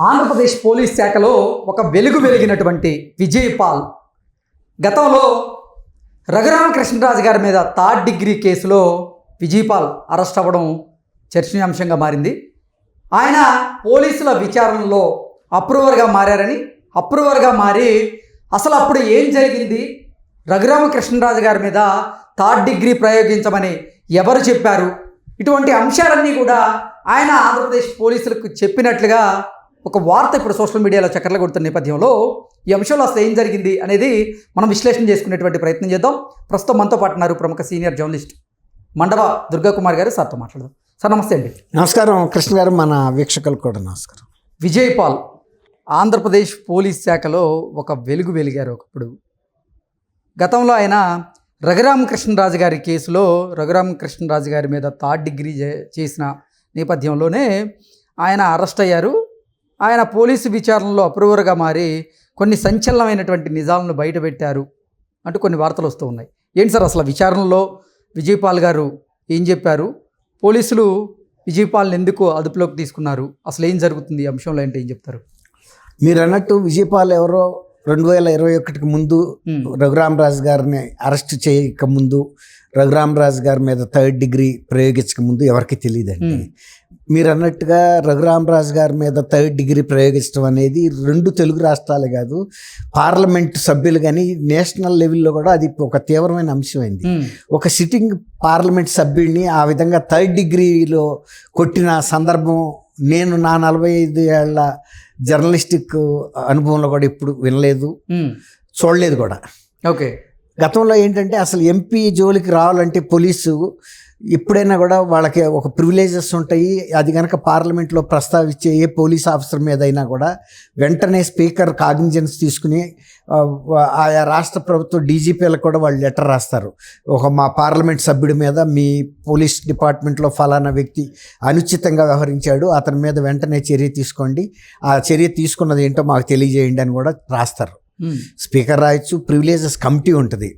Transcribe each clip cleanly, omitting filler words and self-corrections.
Andhra Pradesh police శాఖలో ఒక వెలిగినటువంటి Vijay Paul గతంలో రఘురామకృష్ణరాజు గారి మీద థర్డ్ డిగ్రీ కేసులో విజయ్ పాల్ అరెస్ట్ అవ్వడం చర్చనీయాంశంగా మారింది. ఆయన పోలీసుల విచారణలో అప్రూవర్గా మారి అసలు అప్పుడు ఏం జరిగింది, రఘురామకృష్ణరాజు గారి మీద థర్డ్ డిగ్రీ ప్రయోగించమని ఎవరు చెప్పారు, ఇటువంటి అంశాలన్నీ కూడా ఆయన ఆంధ్రప్రదేశ్ పోలీసులకు చెప్పినట్లుగా ఒక వార్త ఇప్పుడు సోషల్ మీడియాలో చక్కర్లు కొడుతున్న నేపథ్యంలో ఈ అంశంలో అసలు ఏం జరిగింది అనేది మనం విశ్లేషణ చేసుకునేటువంటి ప్రయత్నం చేద్దాం. ప్రస్తుతం మనతో పాటు ఉన్నారు ప్రముఖ సీనియర్ జర్నలిస్ట్ మండవ దుర్గాకుమార్ గారు. సార్తో మాట్లాడదాం. సార్ నమస్తే అండి. నమస్కారం కృష్ణ గారు, మన వీక్షకులకు కూడా నమస్కారం. విజయ్ పాల్ ఆంధ్రప్రదేశ్ పోలీస్ శాఖలో ఒక వెలిగారు ఒకప్పుడు. గతంలో ఆయన రఘురామకృష్ణరాజు గారి కేసులో రఘురామకృష్ణరాజు గారి మీద థర్డ్ డిగ్రీ చేసిన నేపథ్యంలోనే ఆయన అరెస్ట్ అయ్యారు. ఆయన పోలీసు విచారణలో అప్రూవర్గా మారి కొన్ని సంచలనమైనటువంటి నిజాలను బయటపెట్టారు అంటూ కొన్ని వార్తలు వస్తూ ఉన్నాయి. ఏంటి సార్ అసలు విచారణలో విజయ్ పాల్ గారు ఏం చెప్పారు, పోలీసులు విజయ్ పాల్ని ఎందుకు అదుపులోకి తీసుకున్నారు, అసలు ఏం జరుగుతుంది ఈ అంశంలో అంటే ఏం చెప్తారు? మీరు అన్నట్టు విజయ్ పాల్ ఎవరో 2021కి ముందు రఘురామరాజు గారిని అరెస్ట్ చేయక ముందు, రఘురామరాజు గారి మీద థర్డ్ డిగ్రీ ప్రయోగించక ముందు ఎవరికి తెలియదండి. మీరు అన్నట్టుగా రఘురామరాజు గారి మీద థర్డ్ డిగ్రీ ప్రయోగించడం అనేది 2 తెలుగు రాష్ట్రాలే కాదు, పార్లమెంట్ సభ్యులు కానీ నేషనల్ లెవెల్లో కూడా అది ఒక తీవ్రమైన అంశమైంది. ఒక సిట్టింగ్ పార్లమెంట్ సభ్యుడిని ఆ విధంగా థర్డ్ డిగ్రీలో కొట్టిన సందర్భం నేను నా 45 ఏళ్ల జర్నలిస్టిక్ అనుభవంలో కూడా ఇప్పుడు వినలేదు, చూడలేదు కూడా. ఓకే. గతంలో ఏంటంటే అసలు ఎంపీ జోలికి రావాలంటే పోలీసు ఎప్పుడైనా కూడా వాళ్ళకి ఒక ప్రివిలేజెస్ ఉంటాయి. అది కనుక పార్లమెంట్లో ప్రస్తావించే ఏ పోలీస్ ఆఫీసర్ మీద అయినా కూడా వెంటనే స్పీకర్ కాగ్నిజెన్స్ తీసుకుని ఆయా రాష్ట్ర ప్రభుత్వ డీజీపీలకు కూడా వాళ్ళు లెటర్ రాస్తారు. మా పార్లమెంట్ సభ్యుడి మీద మీ పోలీస్ డిపార్ట్మెంట్లో ఫలానా వ్యక్తి అనుచితంగా వ్యవహరించాడు, అతని మీద వెంటనే చర్య తీసుకోండి, ఆ చర్య తీసుకున్నది ఏంటో మాకు తెలియజేయండి అని కూడా రాస్తారు. స్పీకర్ రాయొచ్చు. ప్రివిలేజెస్ కమిటీ ఉంటుంది,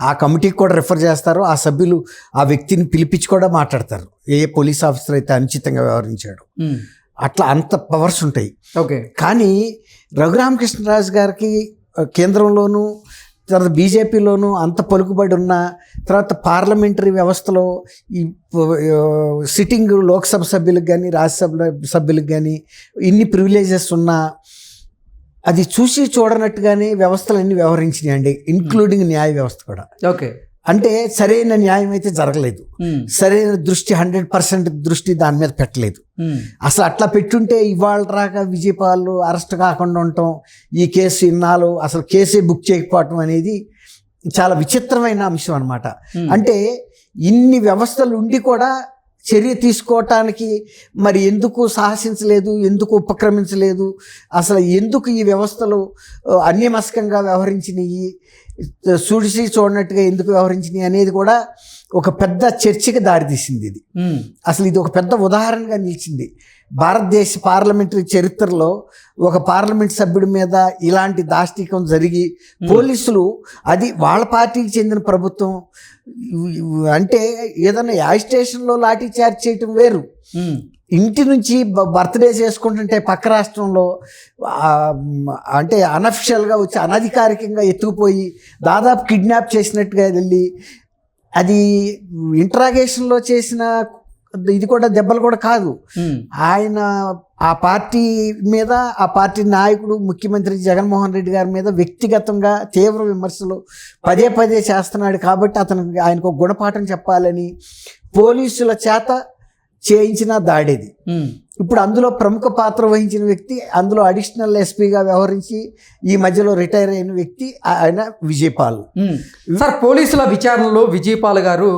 ఆ కమిటీకి కూడా రిఫర్ చేస్తారు. ఆ సభ్యులు ఆ వ్యక్తిని పిలిపించి కూడా మాట్లాడతారు, ఏ పోలీస్ ఆఫీసర్ అయితే అనుచితంగా వ్యవహరించాడు. అట్లా అంత పవర్స్ ఉంటాయి. ఓకే. కానీ రఘురామకృష్ణరాజు గారికి కేంద్రంలోనూ తర్వాత బీజేపీలోనూ అంత పలుకుబడి ఉన్న తర్వాత పార్లమెంటరీ వ్యవస్థలో ఈ సిట్టింగ్ లోక్సభ సభ్యులకు కానీ రాజ్యసభ సభ్యులకు కానీ ఇన్ని ప్రివిలేజెస్ ఉన్నా అది చూసి చూడనట్టుగానే వ్యవస్థలన్నీ వ్యవహరించినాయండి, ఇంక్లూడింగ్ న్యాయ వ్యవస్థ కూడా. ఓకే. అంటే సరైన న్యాయం అయితే జరగలేదు, సరైన దృష్టి 100% దృష్టి దాని మీద పెట్టలేదు. అసలు అట్లా పెట్టుంటే ఇవాళ రాక విజయ్ పాల్ అరెస్ట్ కాకుండా ఉండటం, ఈ కేసు ఇన్నాళ్ళు అసలు కేసే బుక్ చేయకపోవటం అనేది చాలా విచిత్రమైన అంశం అన్నమాట. అంటే ఇన్ని వ్యవస్థలు ఉండి కూడా చర్య తీసుకోవటానికి మరి ఎందుకు సాహసించలేదు, ఎందుకు ఉపక్రమించలేదు, అసలు ఎందుకు ఈ వ్యవస్థలు అన్యమస్కంగా వ్యవహరించినాయి, చూడనట్టుగా ఎందుకు వ్యవహరించినాయి అనేది కూడా ఒక పెద్ద చర్చకి దారితీసింది. ఇది అసలు ఇది ఒక పెద్ద ఉదాహరణగా నిలిచింది. భారతదేశ పార్లమెంటరీ చరిత్రలో ఒక పార్లమెంట్ సభ్యుడి మీద ఇలాంటి దాష్టికం జరిగి పోలీసులు, అది వాళ్ళ పార్టీకి చెందిన ప్రభుత్వం, అంటే ఏదైనా యాజిటేషన్లో లాఠీ చార్జ్ చేయటం వేరు, ఇంటి నుంచి బర్త్డే చేసుకుంటుంటే పక్క రాష్ట్రంలో అంటే అనఫిషియల్గా వచ్చి అనధికారికంగా ఎత్తుకుపోయి దాదాపు కిడ్నాప్ చేసినట్టుగా వెళ్ళి, అది ఇంట్రాగేషన్లో చేసిన ఇది కూడా దెబ్బలు కూడా కాదు. ఆయన ఆ పార్టీ మీద, ఆ పార్టీ నాయకుడు ముఖ్యమంత్రి జగన్మోహన్ రెడ్డి గారి మీద వ్యక్తిగతంగా తీవ్ర విమర్శలు పదే చేస్తున్నాడు కాబట్టి ఆయనకు ఒక గుణపాఠం చెప్పాలని పోలీసుల చేత చేయించిన దాడేది. ఇప్పుడు అందులో ప్రముఖ పాత్ర వహించిన వ్యక్తి, అందులో అడిషనల్ ఎస్పీగా వ్యవహరించి ఈ మధ్యలో రిటైర్ అయిన వ్యక్తి ఆయన విజయ్ పాల్. సార్ పోలీసుల విచారణలో విజయ్ పాల్ గారు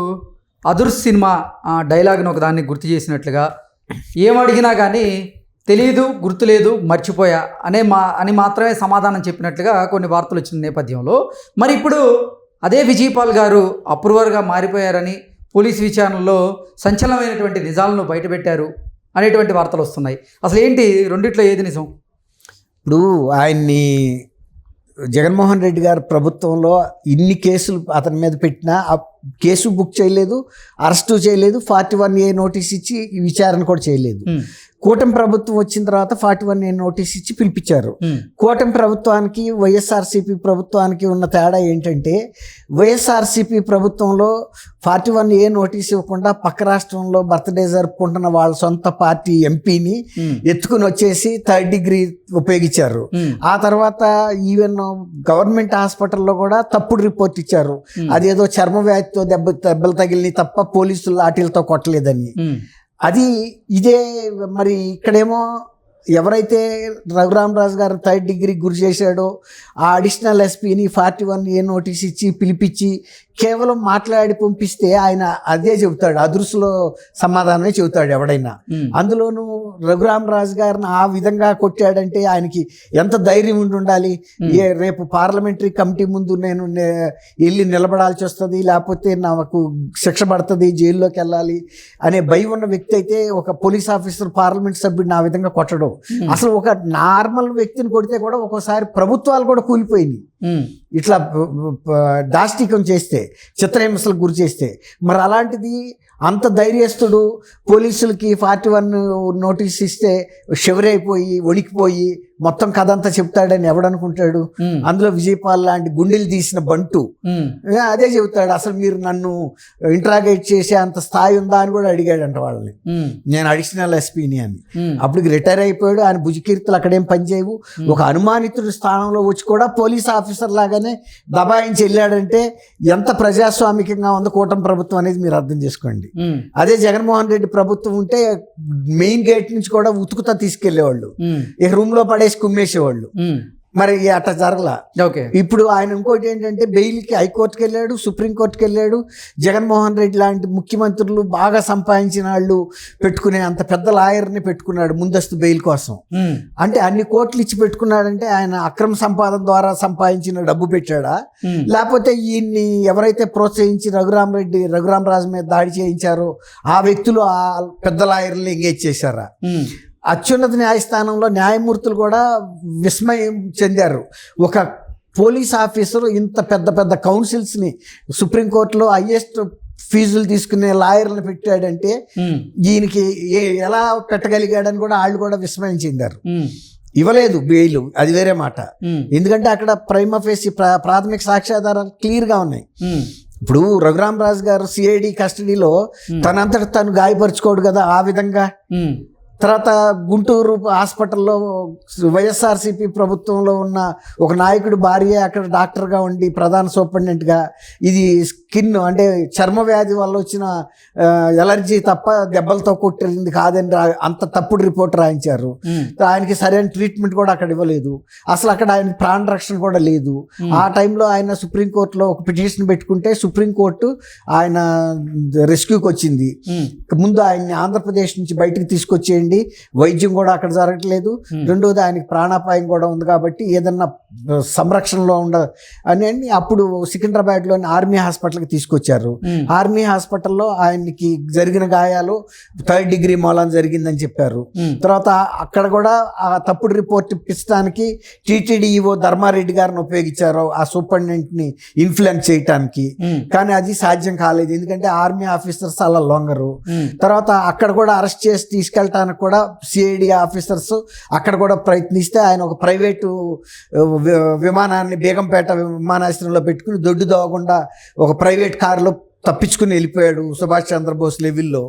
అదుర్స్ సినిమా డైలాగ్ను ఒకదాన్ని గుర్తు చేసినట్లుగా, ఏమడిగినా కానీ తెలియదు, గుర్తులేదు, మర్చిపోయా అని మాత్రమే సమాధానం చెప్పినట్లుగా కొన్ని వార్తలు వచ్చిన నేపథ్యంలో మరి ఇప్పుడు అదే విజయ్ పాల్ గారు అప్రూవర్గా మారిపోయారని, పోలీసు విచారణలో సంచలనమైనటువంటి నిజాలను బయటపెట్టారు అనేటువంటి వార్తలు వస్తున్నాయి. అసలు ఏంటి రెండిట్లో ఏది నిజం? ఇప్పుడు ఆయన్ని జగన్మోహన్ రెడ్డి గారి ప్రభుత్వంలో ఇన్ని కేసులు అతని మీద పెట్టినా కేసు బుక్ చేయలేదు, అరెస్టు చేయలేదు, 41A నోటీస్ ఇచ్చి విచారణ కూడా చేయలేదు. కూటమి ప్రభుత్వం వచ్చిన తర్వాత 41A నోటీస్ ఇచ్చి పిలిపించారు. కూటమి ప్రభుత్వానికి వైఎస్ఆర్సీపీ ప్రభుత్వానికి ఉన్న తేడా ఏంటంటే, వైఎస్ఆర్సీపీ ప్రభుత్వంలో 41A నోటీస్ ఇవ్వకుండా పక్క రాష్ట్రంలో బర్త్డే జరుపుకుంటున్న వాళ్ళ సొంత పార్టీ ఎంపీని ఎత్తుకుని వచ్చేసి 3rd డిగ్రీ ఉపయోగించారు. ఆ తర్వాత ఈవెన్ గవర్నమెంట్ హాస్పిటల్లో కూడా తప్పుడు రిపోర్ట్ ఇచ్చారు. అదేదో చర్మ వ్యాధితో దెబ్బలు తగిలిని తప్ప పోలీసులు లాఠీలతో కొట్టలేదని. అది ఇదే మరి ఇక్కడేమో ఎవరైతే రఘురామరాజు గారు 3rd డిగ్రీ గురి చేశాడో ఆ అడిషనల్ ఎస్పీని 41A నోటీస్ ఇచ్చి పిలిపించి కేవలం మాట్లాడి పంపిస్తే ఆయన అదే చెబుతాడు, అదురుసులో సమాధానమే చెబుతాడు ఎవడైనా. అందులోనూ రఘురామరాజు గారిని ఆ విధంగా కొట్టాడంటే ఆయనకి ఎంత ధైర్యం ఉండాలి. రేపు పార్లమెంటరీ కమిటీ ముందు నేను వెళ్ళి నిలబడాల్సి వస్తుంది, లేకపోతే నాకు శిక్ష పడుతుంది, జైల్లోకి వెళ్ళాలి అనే భయం ఉన్న వ్యక్తి అయితే ఒక పోలీస్ ఆఫీసర్ పార్లమెంట్ సభ్యుడిని ఆ విధంగా కొట్టడం. అసలు ఒక నార్మల్ వ్యక్తిని కొడితే కూడా ఒక్కోసారి ప్రభుత్వాలు కూడా కూలిపోయినాయి ఇట్లా దాష్టికం చేస్తే, చిత్రహింసలకు గురి చేస్తే. మరి అలాంటిది అంత ధైర్యస్తుడు పోలీసులకి 41 నోటీస్ ఇస్తే షివరైపోయి వణికిపోయి మొత్తం కథ అంతా చెప్తాడని ఎవడనుకుంటాడు? అందులో విజయపాల్ లాంటి గుండెలు తీసిన బంటు అదే చెబుతాడు. అసలు మీరు నన్ను ఇంట్రాగేట్ చేసే అంత స్థాయి ఉందా అని కూడా అడిగాడంట వాళ్ళని. నేను అడిషనల్ ఎస్పీని అని. అప్పటికి రిటైర్ అయిపోయాడు. ఆయన భుజకీర్తులు అక్కడేం పనిచేయవు. ఒక అనుమానితుడి స్థానంలో వచ్చి కూడా పోలీస్ ఆఫీసర్ లాగానే దబాయించి వెళ్ళాడంటే ఎంత ప్రజాస్వామికంగా ఉంది కూటమి ప్రభుత్వం అనేది మీరు అర్థం చేసుకోండి. అదే జగన్మోహన్ రెడ్డి ప్రభుత్వం ఉంటే మెయిన్ గేట్ నుంచి కూడా ఉతుకుతా తీసుకెళ్లేవాళ్ళు, ఇక రూమ్ లో పడేసి కుమ్మేసేవాళ్ళు. మరి అట్లా జరగలా. ఇప్పుడు ఆయన ఇంకోటి ఏంటంటే బెయిల్కి హైకోర్టుకి వెళ్ళాడు, సుప్రీంకోర్టుకి వెళ్ళాడు. జగన్మోహన్ రెడ్డి లాంటి ముఖ్యమంత్రులు బాగా సంపాదించిన వాళ్ళు పెట్టుకునే అంత పెద్ద లాయర్ని పెట్టుకున్నాడు ముందస్తు బెయిల్ కోసం. అంటే అన్ని కోట్లు ఇచ్చి పెట్టుకున్నాడంటే ఆయన అక్రమ సంపాదన ద్వారా సంపాదించిన డబ్బు పెట్టాడా, లేకపోతే ఈయన్ని ఎవరైతే ప్రోత్సహించి రఘురామరాజు మీద దాడి చేయించారో ఆ వ్యక్తులు ఆ పెద్ద లాయర్లు ఎంగేజ్ చేశారా? అత్యున్నత న్యాయస్థానంలో న్యాయమూర్తులు కూడా విస్మయం చెందారు. ఒక పోలీస్ ఆఫీసరు ఇంత పెద్ద పెద్ద కౌన్సిల్స్ని, సుప్రీంకోర్టులో హైయెస్ట్ ఫీజులు తీసుకునే లాయర్లను పెట్టాడంటే ఈయనకి ఎలా పెట్టగలిగాడని కూడా వాళ్ళు కూడా విస్మయం చెందారు. ఇవ్వలేదు బెయిల్, అది వేరే మాట. ఎందుకంటే అక్కడ ప్రైమా ఫేసి ప్రాథమిక సాక్ష్యాధారాలు క్లియర్గా ఉన్నాయి. ఇప్పుడు రఘురామరాజు గారు సిఐడి కస్టడీలో తనంతట తను గాయపరుచుకోడు కదా ఆ విధంగా. తర్వాత గుంటూరు హాస్పిటల్లో వైఎస్ఆర్సీపీ ప్రభుత్వంలో ఉన్న ఒక నాయకుడు భార్య అక్కడ డాక్టర్గా ఉండి ప్రధాన సూపరింటెండెంట్గా, ఇది స్కిన్ అంటే చర్మ వ్యాధి వల్ల వచ్చిన ఎలర్జీ తప్ప దెబ్బలతో కొట్టింది కాదని అంత తప్పుడు రిపోర్ట్ రాయించారు. ఆయనకి సరైన ట్రీట్మెంట్ కూడా అక్కడ ఇవ్వలేదు. అసలు అక్కడ ఆయన ప్రాణ రక్షణ కూడా లేదు. ఆ టైంలో ఆయన సుప్రీంకోర్టులో ఒక పిటిషన్ పెట్టుకుంటే సుప్రీంకోర్టు ఆయన రెస్క్యూకి వచ్చింది. ముందు ఆయన్ని ఆంధ్రప్రదేశ్ నుంచి బయటకు తీసుకొచ్చేయండి, వైద్యం కూడా అక్కడ జరగట్లేదు, రెండోది ఆయనకి ప్రాణాపాయం కూడా ఉంది కాబట్టి ఏదన్నా సంరక్షణలో అని అప్పుడు సికింద్రాబాద్లోని ఆర్మీ హాస్పిటల్కి తీసుకొచ్చారు. ఆర్మీ హాస్పిటల్లో ఆయనకి జరిగిన గాయాలు 3rd డిగ్రీ మూలాన జరిగిందని చెప్పారు. తర్వాత అక్కడ కూడా ఆ తప్పుడు రిపోర్ట్ ఇప్పించడానికి టీటీడీఓ ధర్మారెడ్డి గారిని ఉపయోగించారు ఆ సూపరింటెండెంట్ని ఇన్ఫ్లుయెన్స్ చేయటానికి. కానీ అది సాధ్యం కాలేదు, ఎందుకంటే ఆర్మీ ఆఫీసర్స్ అలా లొంగరు. తర్వాత అక్కడ కూడా అరెస్ట్ చేసి తీసుకెళ్ళటానికి కూడా సిఐడి ఆఫీసర్స్ అక్కడ కూడా ప్రయత్నిస్తే ఆయన ఒక ప్రైవేటు విమానాన్ని బేగంపేట విమానాశ్రయంలో పెట్టుకుని దొడ్డు దోవకుండా ఒక ప్రైవేట్ కారులో తప్పించుకుని వెళ్ళిపోయాడు సుభాష్ చంద్రబోస్ లెవెల్లో.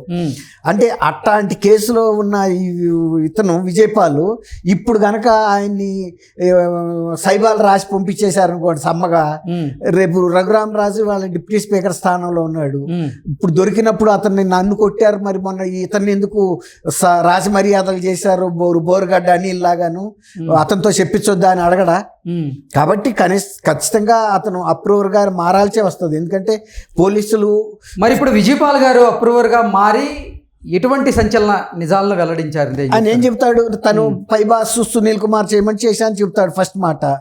అంటే అట్లాంటి కేసులో ఉన్న ఇతను విజయపాల్ ఇప్పుడు గనక ఆయన్ని సైబాల్ రాసి పంపించేశారనుకోండి సమ్మగా, రేపు రఘురామరాజు వాళ్ళ డిప్యూటీ స్పీకర్ స్థానంలో ఉన్నాడు. ఇప్పుడు దొరికినప్పుడు అతన్ని నన్ను కొట్టారు, మరి మొన్న ఇతన్ని ఎందుకు రాసి మర్యాదలు చేశారు బోరుగడ్డ అనిల్ లాగాను, అతనితో చెప్పించొద్దా అని అడగడా? కాబట్టి ఖచ్చితంగా అతను అప్రూవర్ గారు మారాల్సే వస్తుంది. ఎందుకంటే పోలీసులు మరి ఇప్పుడు విజయపాల్ గారు అప్రూవర్గా మారి ఎటువంటి సంచలన నిజాలను వెల్లడించారు? ఆయన ఏం చెప్తాడు, తను పై బాస్ సునీల్ కుమార్ చేయమని చేశాను చెప్తాడు ఫస్ట్ మాట.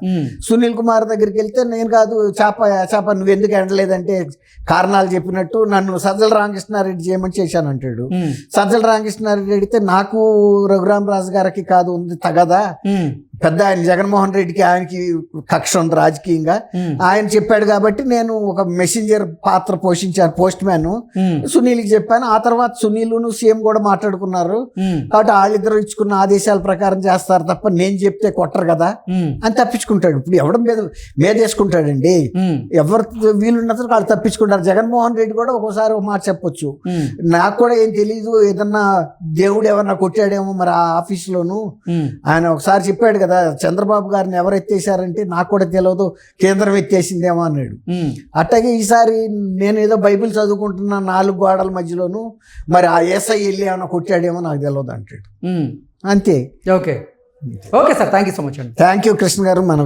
సునీల్ కుమార్ దగ్గరికి వెళ్తే నేను కాదు చేప నువ్వు ఎందుకు ఎండలేదంటే కారణాలు చెప్పినట్టు నన్ను సజ్జల రామకృష్ణారెడ్డి చేయమని చేశాను అంటాడు. సజ్జల రామకృష్ణారెడ్డి అడిగితే నాకు రఘురామరాజు గారికి కాదు ఉంది తగదా, పెద్ద ఆయన జగన్మోహన్ రెడ్డికి ఆయనకి కక్ష ఉంది రాజకీయంగా. ఆయన చెప్పాడు కాబట్టి నేను ఒక మెసెంజర్ పాత్ర పోషించాను, పోస్ట్ మ్యాన్. సునీల్కి చెప్పాను. ఆ తర్వాత సునీల్ను సీఎం కూడా మాట్లాడుకున్నారు కాబట్టి వాళ్ళిద్దరు ఇచ్చుకున్న ఆదేశాల ప్రకారం చేస్తారు తప్ప నేను చెప్తే కొట్టరు కదా అని తప్పించుకుంటాడు. ఇప్పుడు ఎవడం మీదేసుకుంటాడండి, ఎవరు వీలున్నప్పుడు వాళ్ళు తప్పించుకుంటారు. జగన్మోహన్ రెడ్డి కూడా ఒక్కోసారి ఒక మాట చెప్పొచ్చు, నాకు కూడా ఏం తెలీదు, ఏదన్నా దేవుడు ఏమన్నా కొట్టాడేమో మరి ఆ ఆఫీసులోను. ఆయన ఒకసారి చెప్పాడు కదా, చంద్రబాబు గారిని ఎవరు ఎత్తేసారంటే నాకు కూడా తెలియదు, కేంద్రం ఎత్తేసిందేమో అన్నాడు. అట్లాగే ఈసారి నేను ఏదో బైబిల్ చదువుకుంటున్నా 4 గోడల మధ్యలోను, మరి ఆ ఏసై వెళ్ళి ఏమైనా కొట్టాడేమో నాకు తెలియదు అంటాడు. అంతే. Okay okay sir, thank you so much అండి. థ్యాంక్ యూ కృష్ణ గారు. మన